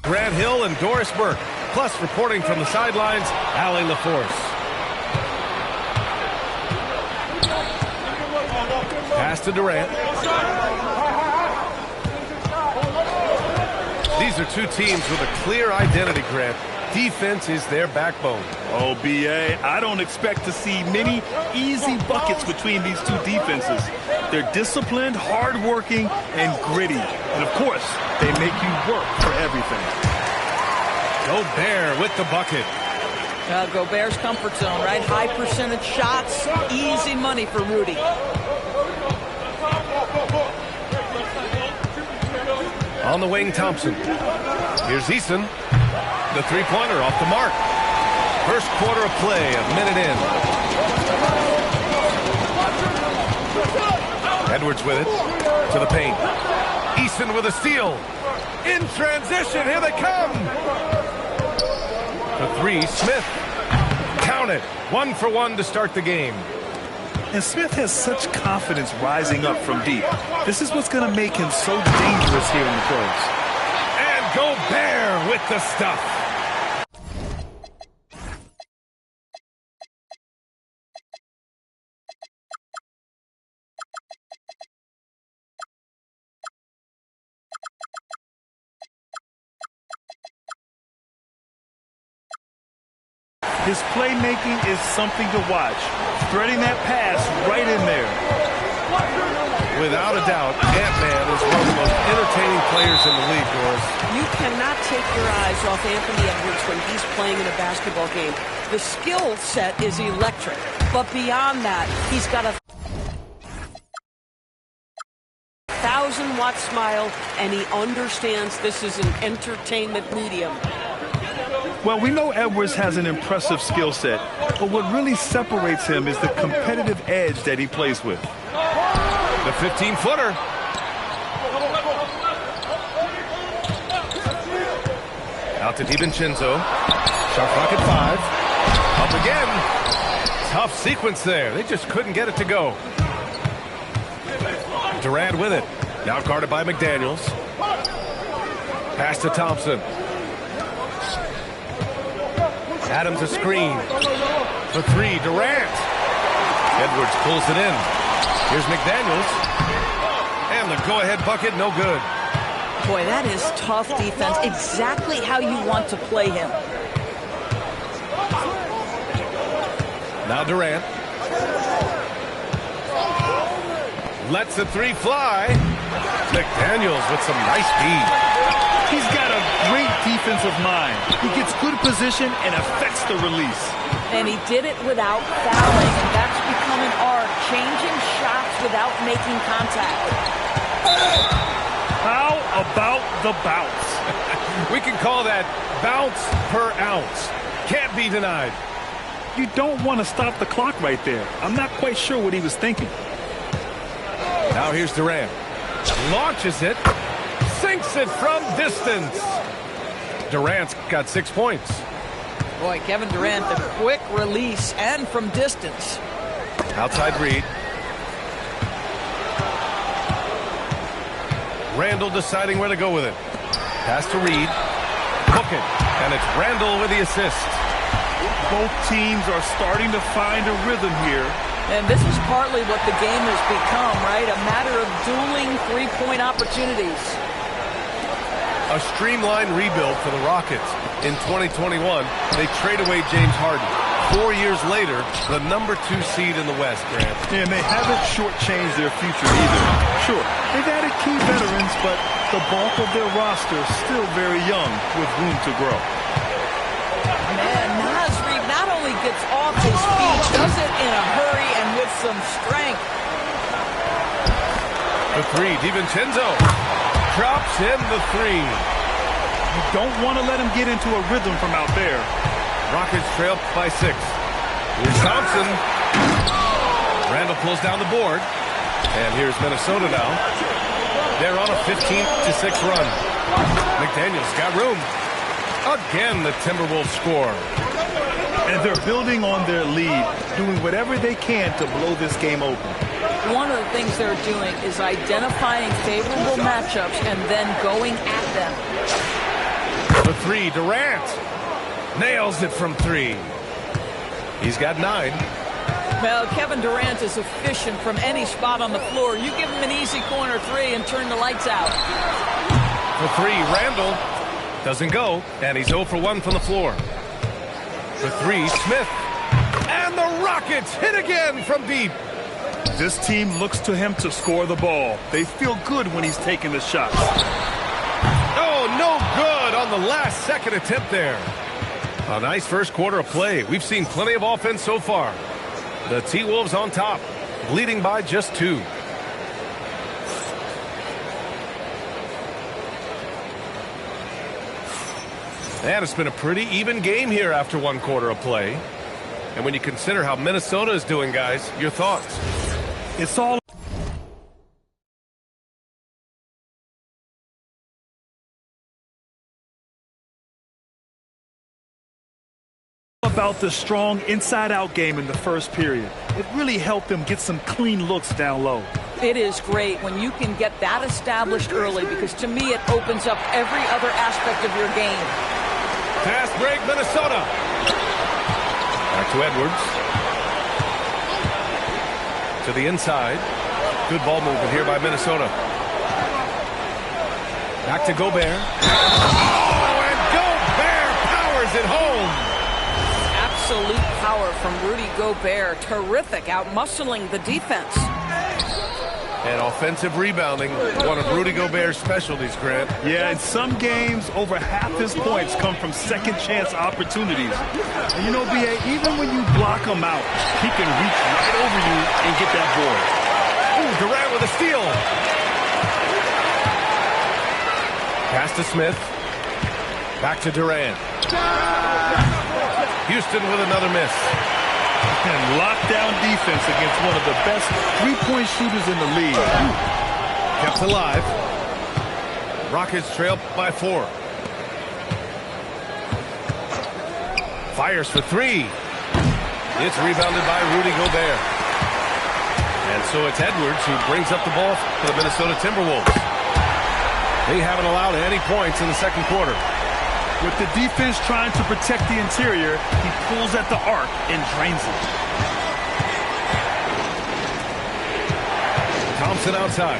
Grant Hill and Doris Burke. Plus, reporting from the sidelines, Allie LaForce. Pass to Durant. These are two teams with a clear identity, Grant. Defense is their backbone. Oh, B.A., I don't expect to see many easy buckets between these two defenses. They're disciplined, hardworking, and gritty. And, of course, they make you work for everything. Gobert with the bucket. Gobert's comfort zone, right? High percentage shots, easy money for Rudy. On the wing, Thompson. Here's Eason. The three-pointer off the mark. First quarter of play, a minute in. Edwards with it. To the paint. Eason with a steal. In transition, here they come. The three, Smith. Count it. 1 for 1 to start the game. And Smith has such confidence rising up from deep. This is what's going to make him so dangerous here in the pros. And Gobert with the stuff. His playmaking is something to watch. Threading that pass right in there. Without a doubt, Ant-Man is one of the most entertaining players in the league, Doris. You cannot take your eyes off Anthony Edwards when he's playing in a basketball game. The skill set is electric, but beyond that, he's got a 1,000-watt smile, and he understands this is an entertainment medium. Well, we know Edwards has an impressive skill set, but what really separates him is the competitive edge that he plays with. The 15-footer. Out to DiVincenzo. Shot clock at 5. Up again. Tough sequence there. They just couldn't get it to go. Durant with it. Now guarded by McDaniels. Pass to Thompson. Adams a screen. For 3, Durant. Edwards pulls it in. Here's McDaniels. And the go-ahead bucket, no good. Boy, that is tough defense. Exactly how you want to play him. Now Durant. Lets the 3 fly. McDaniels with some nice speed. He's got a great defensive mind. He gets good position and affects the release. And he did it without fouling, and that's become an art, changing shots without making contact. How about the bounce? We can call that bounce per ounce. Can't be denied. You don't want to stop the clock right there. I'm not quite sure what he was thinking. Now here's Durant. Launches it. Sinks it from distance. Durant's got 6 points. Boy, Kevin Durant, the quick release and from distance. Outside Reed. Randall deciding where to go with it. Pass to Reed. Hook it. And it's Randall with the assist. Both teams are starting to find a rhythm here. And this is partly what the game has become, right? A matter of dueling three-point opportunities. A streamlined rebuild for the Rockets. In 2021, they trade away James Harden. 4 years later, the #2 seed in the West, Grant. And they haven't shortchanged their future either. Sure, they've added key veterans, but the bulk of their roster is still very young with room to grow. Man, Naz Reid not only gets off his feet, does it in a hurry and with some strength. The 3, DiVincenzo. Drops in the 3. You don't want to let him get into a rhythm from out there. Rockets trail by 6. Here's Thompson. Randall pulls down the board. And here's Minnesota now. They're on a 15-6 run. McDaniels got room. Again, the Timberwolves score. And they're building on their lead, doing whatever they can to blow this game open. One of the things they're doing is identifying favorable matchups and then going at them. three. Durant nails it from three. He's got 9. Well, Kevin Durant is efficient from any spot on the floor. You give him an easy corner three and turn the lights out. For three, Randall doesn't go, and he's 0 for 1 from the floor. For three, Smith. And the Rockets hit again from deep. This team looks to him to score the ball. They feel good when he's taking the shots. Oh, no good on the last second attempt there. A nice first quarter of play. We've seen plenty of offense so far. The T-Wolves on top, leading by just 2. And it's been a pretty even game here after 1 quarter of play. And when you consider how Minnesota is doing, guys, your thoughts? It's all about the strong inside-out game in the first period. It really helped them get some clean looks down low. It is great when you can get that established early, because to me it opens up every other aspect of your game. Fast break, Minnesota. Back to Edwards. To the inside. Good ball movement here by Minnesota. Back to Gobert. Oh, and Gobert powers it home. Absolute power from Rudy Gobert. Terrific, out-muscling the defense. And offensive rebounding, one of Rudy Gobert's specialties, Grant. Yeah, in some games, over half his points come from second-chance opportunities. And you know, B.A., even when you block him out, he can reach right over you and get that board. Ooh, Durant with a steal. Pass to Smith. Back to Durant. Houston with another miss. And lockdown defense against one of the best three-point shooters in the league. Kept alive. Rockets trail by 4. Fires for 3. It's rebounded by Rudy Gobert. And so it's Edwards who brings up the ball for the Minnesota Timberwolves. They haven't allowed any points in the second quarter. With the defense trying to protect the interior, he pulls at the arc and drains it. Thompson outside.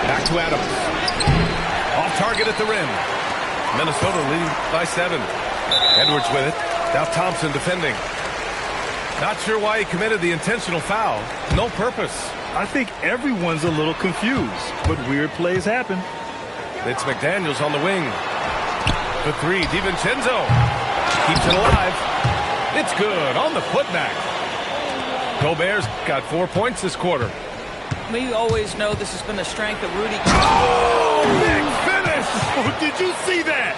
Back to Adams. Off target at the rim. Minnesota leading by 7. Edwards with it. Now Thompson defending. Not sure why he committed the intentional foul. No purpose. I think everyone's a little confused, but weird plays happen. It's McDaniels on the wing. The 3, DiVincenzo. Keeps it alive. It's good on the putback. Gobert's got 4 points this quarter. We always know this has been the strength of Rudy. Oh, big finish! Oh, did you see that?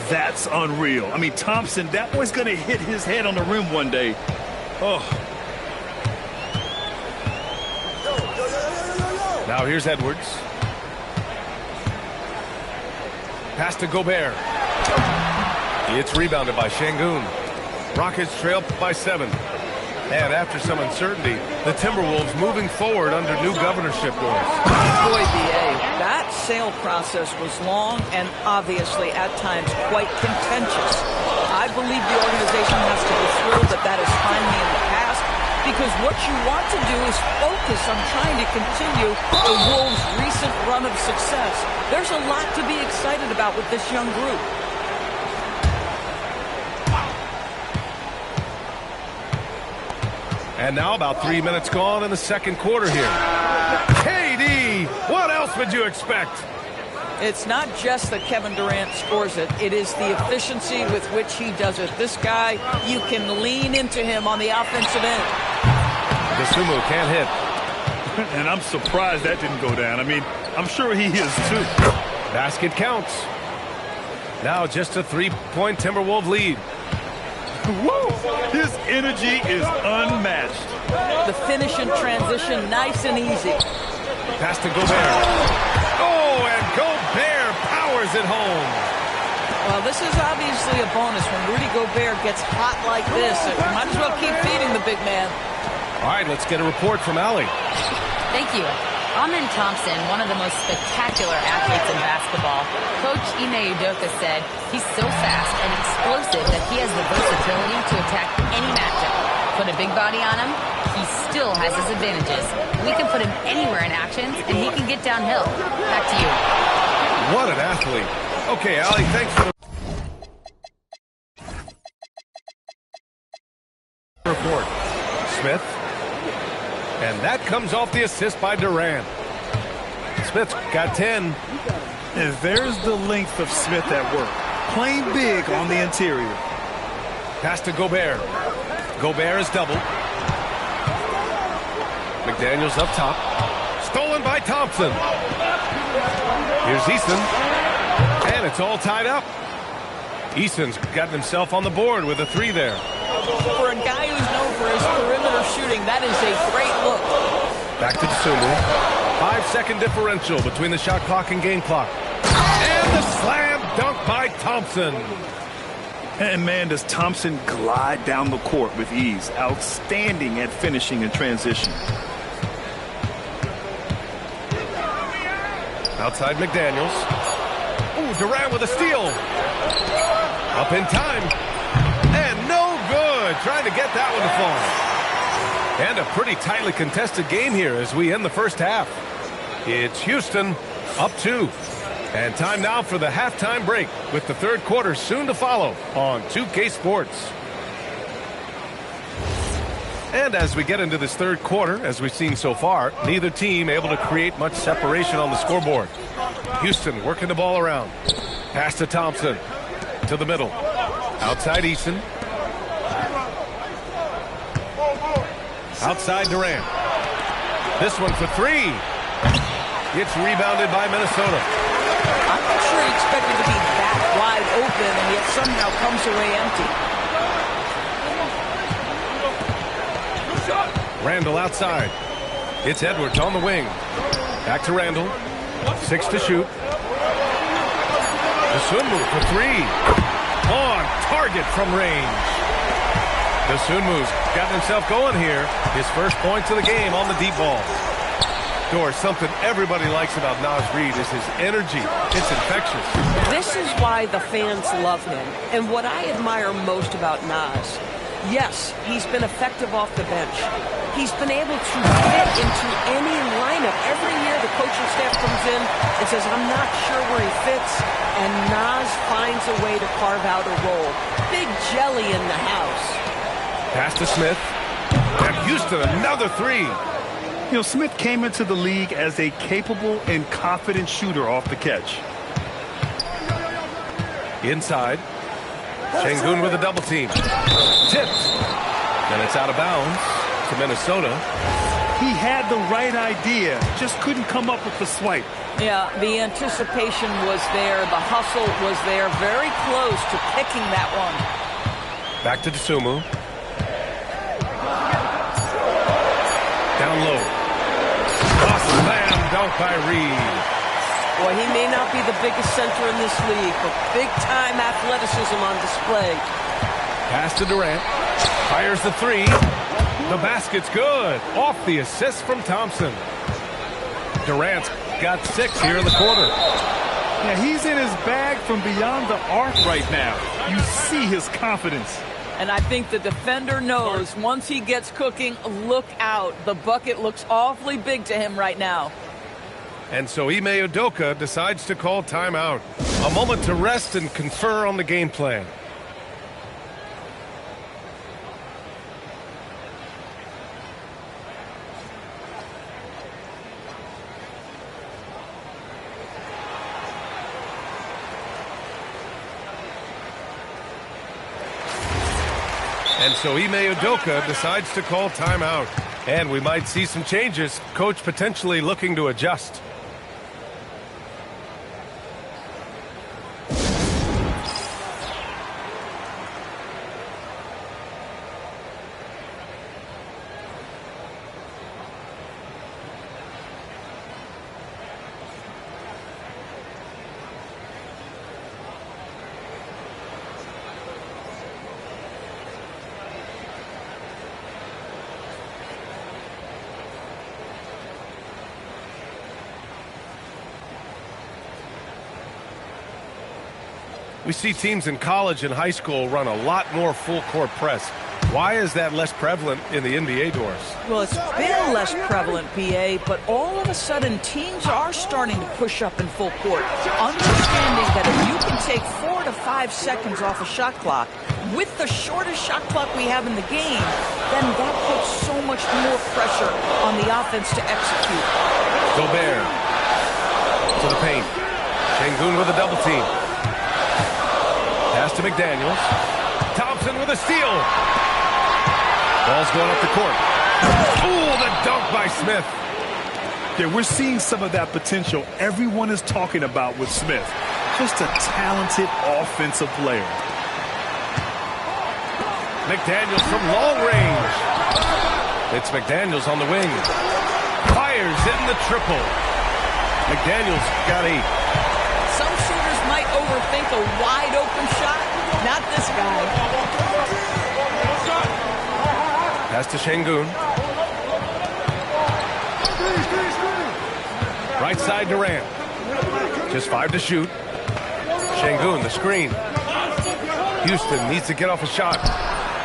That's unreal. I mean, Thompson, that boy's going to hit his head on the rim one day. Oh. Now here's Edwards. Pass to Gobert. It's rebounded by Şengün. Rockets trail by 7. And after some uncertainty, the Timberwolves moving forward under new governorship doors. Boy, B.A., that sale process was long and obviously at times quite contentious. I believe the organization has to be thrilled that that is finally in the past, because what you want to do is focus on trying to continue the Wolves' recent run of success. There's a lot to be excited about with this young group. And now about 3 minutes gone in the second quarter here. KD, what else would you expect? It's not just that Kevin Durant scores it. It is the efficiency with which he does it. This guy, you can lean into him on the offensive end. Dosunmu can't hit. And I'm surprised that didn't go down. I mean, I'm sure he is too. Basket counts. Now just a 3-point Timberwolves lead. Woo! His energy is unmatched. The finish in transition, nice and easy. Pass to Gobert. Oh, and Gobert powers it home. Well, this is obviously a bonus. When Rudy Gobert gets hot like this, you might as well keep feeding the big man. All right, let's get a report from Allie. Thank you. Amen Thompson, one of the most spectacular athletes in basketball. Coach Ime Udoka said he's so fast and explosive that he has the versatility to attack any matchup. Put a big body on him, he still has his advantages. We can put him anywhere in actions, and he can get downhill. Back to you. What an athlete. Okay, Allie, thanks for the report. Smith. And that comes off the assist by Durant. Smith's got 10. And there's the length of Smith at work. Playing big on the interior. Pass to Gobert. Gobert is doubled. McDaniels up top. Stolen by Thompson. Here's Eason. And it's all tied up. Eason's gotten himself on the board with a 3 there. For a guy who's known for his perimeter shooting, that is a great look. Back to Dosunmu. 5-second differential between the shot clock and game clock. And the slam dunk by Thompson. And man, does Thompson glide down the court with ease. Outstanding at finishing in transition. Outside McDaniels. Ooh, Durant with a steal. Up in time. And no good. Trying to get that one to fall. And a pretty tightly contested game here as we end the first half. It's Houston up 2. And time now for the halftime break with the third quarter soon to follow on 2K Sports. And as we get into this third quarter, as we've seen so far, neither team able to create much separation on the scoreboard. Houston working the ball around. Pass to Thompson. To the middle. Outside Eason. Outside Durant. This one for 3. It's rebounded by Minnesota. I'm not sure he expected to be that wide open and yet somehow comes away empty. Randall outside. It's Edwards on the wing. Back to Randall. 6 to shoot. Dosunmu for 3. On target from range. Dosunmu's gotten himself going here. His first points of the game on the deep ball. Doris, something everybody likes about Naz Reid is his energy. It's infectious. This is why the fans love him. And what I admire most about Naz, yes, he's been effective off the bench. He's been able to fit into any lineup. Every year the coaching staff comes in and says, I'm not sure where he fits. And Naz finds a way to carve out a role. Big jelly in the house. Pass to Smith. And Houston, another 3. You know, Smith came into the league as a capable and confident shooter off the catch. Inside. Sengun with a double team. Tipped. And it's out of bounds to Minnesota. He had the right idea, just couldn't come up with the swipe. Yeah, the anticipation was there. The hustle was there. Very close to picking that one. Back to Dosunmu. Down low. Slam dunk by Reid. Boy, he may not be the biggest center in this league, but big-time athleticism on display. Pass to Durant. Fires the 3. The basket's good. Off the assist from Thompson. Durant's got 6 here in the quarter. Yeah, he's in his bag from beyond the arc right now. You see his confidence. And I think the defender knows once he gets cooking, look out. The bucket looks awfully big to him right now. And so Ime Udoka decides to call timeout. A moment to rest and confer on the game plan. And so Ime Udoka decides to call timeout. And we might see some changes. Coach potentially looking to adjust. We see teams in college and high school run a lot more full-court press. Why is that less prevalent in the NBA, Doris? Well, it's been less prevalent, BA, but all of a sudden teams are starting to push up in full court, understanding that if you can take 4 to 5 seconds off a shot clock with the shortest shot clock we have in the game, then that puts so much more pressure on the offense to execute. Gobert to the paint. Sengun with a double team. Pass to McDaniels. Thompson with a steal. Ball's going up the court. Ooh, the dunk by Smith. Yeah, we're seeing some of that potential everyone is talking about with Smith. Just a talented offensive player. McDaniels from long range. It's McDaniels on the wing. Fires in the triple. McDaniels got 8. Some shooters might overthink a wide open shot. Not this guy. Pass to Sengun. Right side Durant. Just 5 to shoot. Sengun, the screen. Houston needs to get off a shot.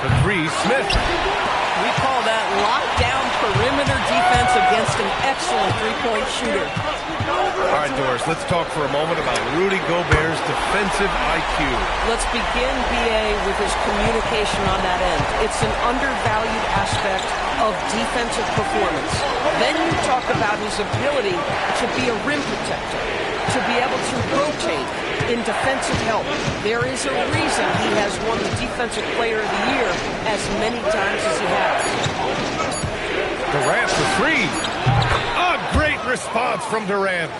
The 3, Smith. We call that lockdown perimeter defense against an excellent three-point shooter. All right, Doris, let's talk for a moment about Rudy Gobert's defensive IQ. Let's begin, BA, with his communication on that end. It's an undervalued aspect of defensive performance. Then you talk about his ability to be a rim protector, to be able to rotate in defensive help. There is a reason he has won the Defensive Player of the Year as many times as he has. Durant for 3. A great response from Durant.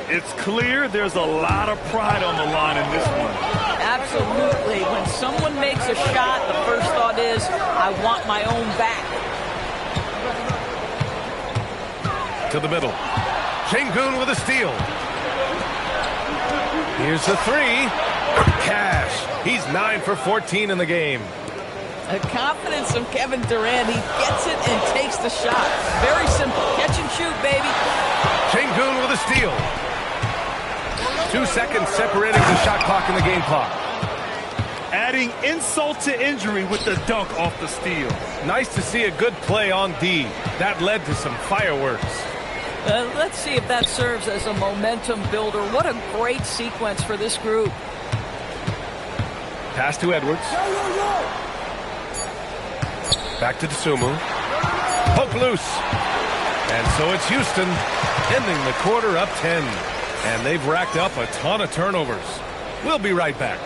It's clear there's a lot of pride on the line in this one. Absolutely. When someone makes a shot, the first thought is, I want my own back. To the middle. Sengun with a steal. Here's the 3. Cash. He's 9 for 14 in the game. The confidence of Kevin Durant. He gets it and takes the shot. Very simple. Catch and shoot, baby. Sengun with a steal. 2 seconds separating the shot clock and the game clock. Adding insult to injury with the dunk off the steal. Nice to see a good play on D. That led to some fireworks. Let's see if that serves as a momentum builder. What a great sequence for this group. Pass to Edwards. Back to Dosunmu. Poke loose. And so it's Houston ending the quarter up 10. And they've racked up a ton of turnovers. We'll be right back.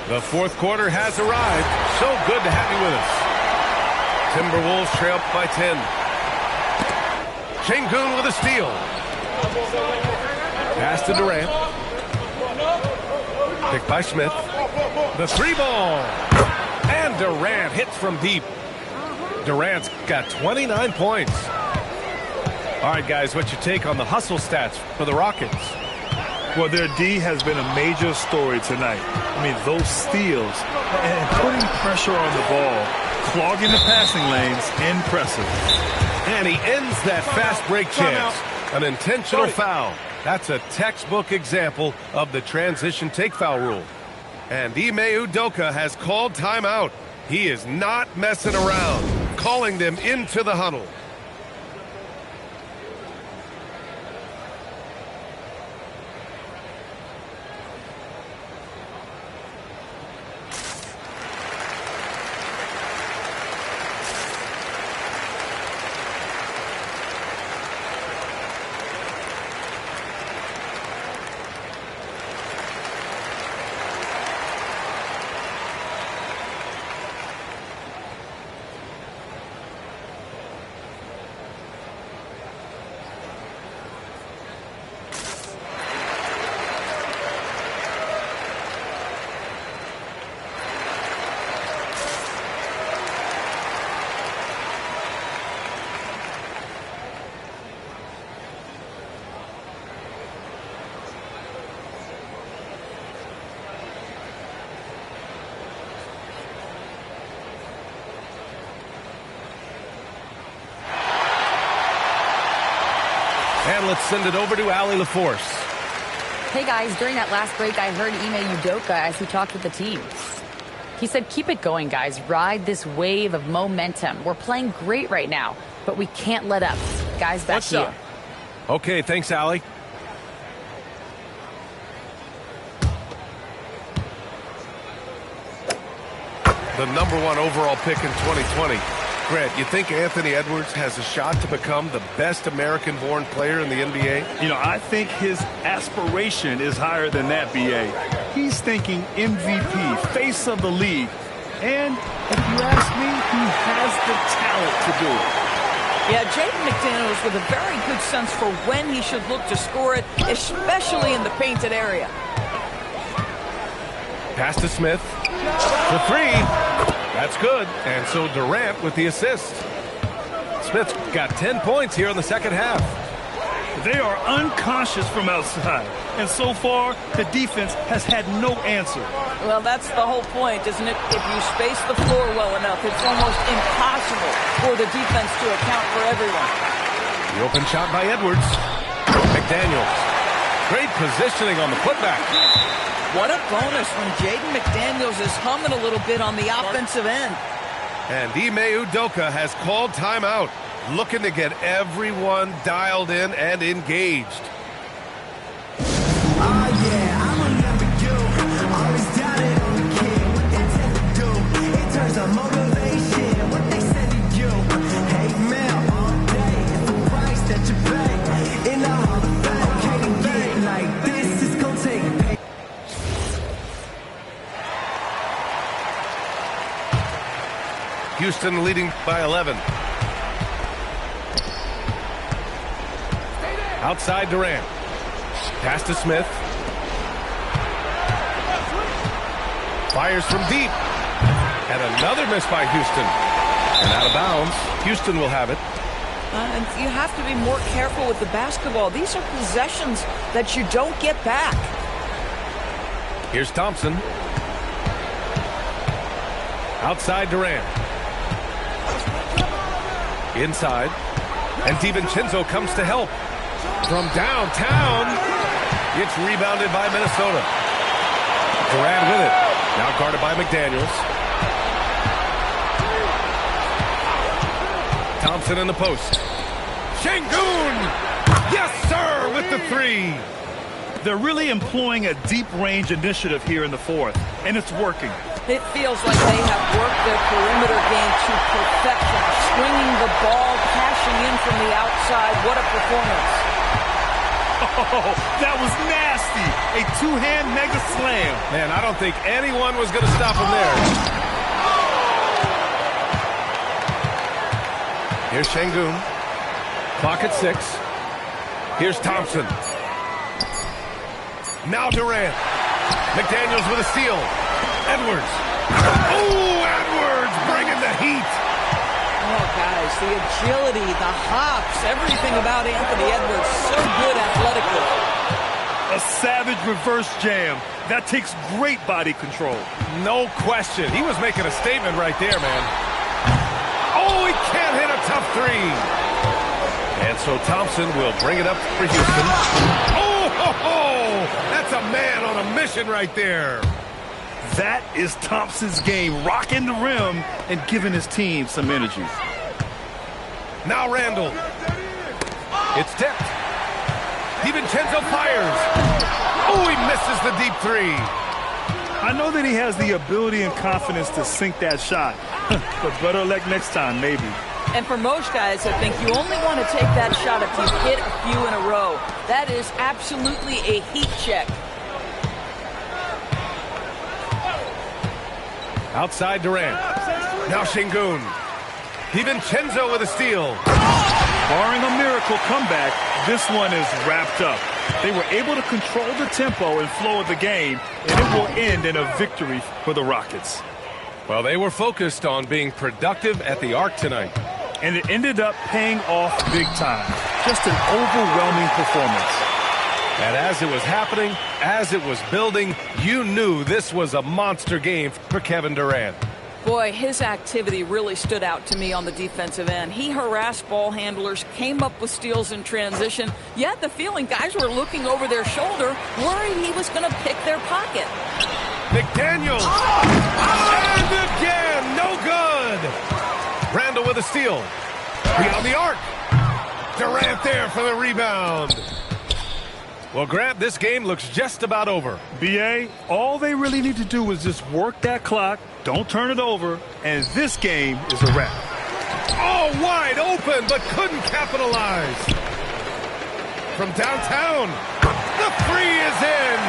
The fourth quarter has arrived. So good to have you with us. Timberwolves trail by 10. Sengun with a steal. Pass to Durant. Picked by Smith. The 3-ball. And Durant hits from deep. Durant's got 29 points. All right, guys, what's your take on the hustle stats for the Rockets? Well, their D has been a major story tonight. I mean, those steals and putting pressure on the ball, clogging the passing lanes, impressive. And he ends that fast break chance. An intentional foul. That's a textbook example of the transition take foul rule. And Ime Udoka has called timeout. He is not messing around, calling them into the huddle. And let's send it over to Allie LaForce. Hey guys, during that last break, I heard Ime Udoka as he talked with the team. He said, keep it going, guys. Ride this wave of momentum. We're playing great right now, but we can't let up. Guys, back to you. Okay, thanks, Allie. The #1 overall pick in 2020. Grant, you think Anthony Edwards has a shot to become the best American-born player in the NBA? You know, I think his aspiration is higher than that, B.A. He's thinking MVP, face of the league. And if you ask me, he has the talent to do it. Yeah, Jaden McDaniels with a very good sense for when he should look to score it, especially in the painted area. Pass to Smith. The three. That's good. And so Durant with the assist. Smith's got 10 points here in the second half. They are unconscious from outside. And so far, the defense has had no answer. Well, that's the whole point, isn't it? If you space the floor well enough, it's almost impossible for the defense to account for everyone. The open shot by Edwards. McDaniels. Great positioning on the putback. What a bonus when Jaden McDaniels is humming a little bit on the offensive end. And Ime Udoka has called timeout, looking to get everyone dialed in and engaged. Oh yeah, I remember you. Always doubted on the kid, what they tend to do. It turns out motivation, what they send to you. Hate mail all day, it's the price that you pay. In the Hall of Fame, okay, to get like this is gonna take pay. Houston leading by 11. Outside Durant. Pass to Smith. Fires from deep. And another miss by Houston. And out of bounds. Houston will have it. And you have to be more careful with the basketball. These are possessions that you don't get back. Here's Thompson. Outside Durant. Inside. And DiVincenzo comes to help. From downtown. It's rebounded by Minnesota. Durant with it. Now guarded by McDaniels. Thompson in the post. Şengün! Yes, sir, with the three. They're really employing a deep-range initiative here in the fourth, and it's working. It feels like they have worked their perimeter game to perfection. Swinging the ball, cashing in from the outside. What a performance. Oh, that was nasty. A two-hand mega slam. Man, I don't think anyone was going to stop him there. Here's Şengün. Clock at 6. Here's Thompson. Now Durant. McDaniels with a steal. Edwards. Oh, Edwards bringing the heat. Oh, guys, the agility, the hops, everything about Anthony Edwards, so good athletically. A savage reverse jam. That takes great body control. No question. He was making a statement right there, man. Oh, he can't hit a tough three. And so Thompson will bring it up for Houston. Oh, ho, ho. That's a man on a mission right there. That is Thompson's game, rocking the rim and giving his team some energy. Now Randall. It's tipped. DiVincenzo fires. Oh, he misses the deep three. I know that he has the ability and confidence to sink that shot, but better luck next time, maybe. And for most guys, I think you only want to take that shot if you hit a few in a row. That is absolutely a heat check. Outside Durant. Now Şengün. DiVincenzo with a steal. Barring a miracle comeback, this one is wrapped up. They were able to control the tempo and flow of the game, and it will end in a victory for the Rockets. Well, they were focused on being productive at the arc tonight. And it ended up paying off big time. Just an overwhelming performance. And as it was happening, as it was building, you knew this was a monster game for Kevin Durant. Boy, his activity really stood out to me on the defensive end. He harassed ball handlers, came up with steals in transition. You had the feeling guys were looking over their shoulder, worried he was going to pick their pocket. McDaniels. And again, no good. Randall with a steal. Beyond the arc. Durant there for the rebound. Well, Grant, this game looks just about over. B.A., all they really need to do is just work that clock, don't turn it over, and this game is a wrap. Oh, wide open, but couldn't capitalize. From downtown, the three is in.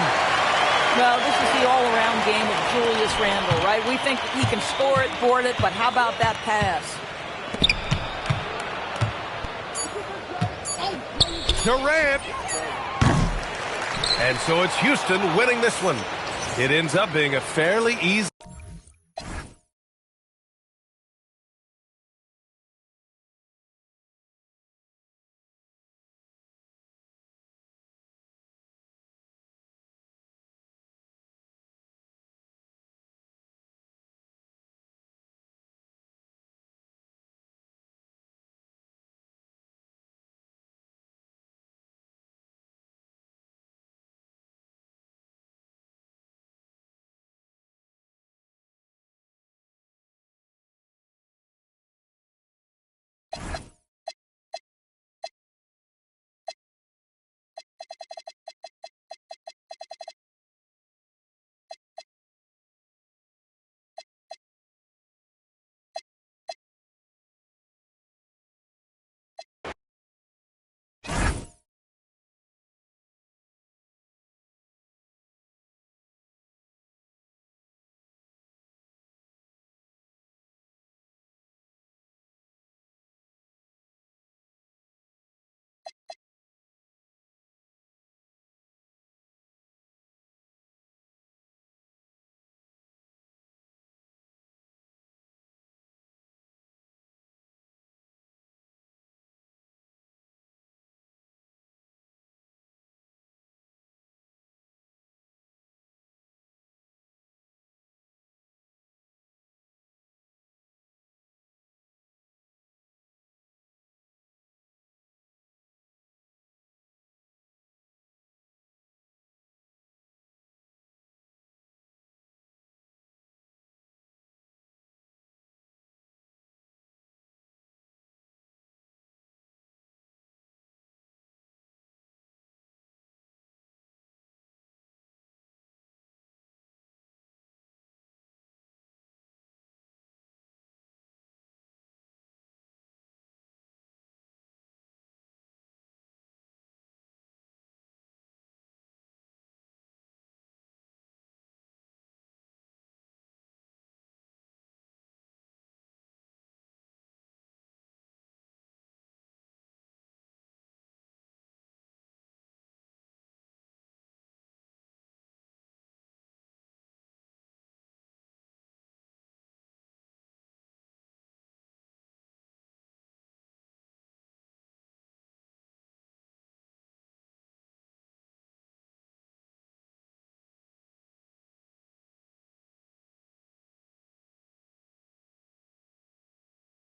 Well, this is the all-around game of Julius Randle, right? We think he can score it, board it, but how about that pass? Durant. And so it's Houston winning this one. It ends up being a fairly easy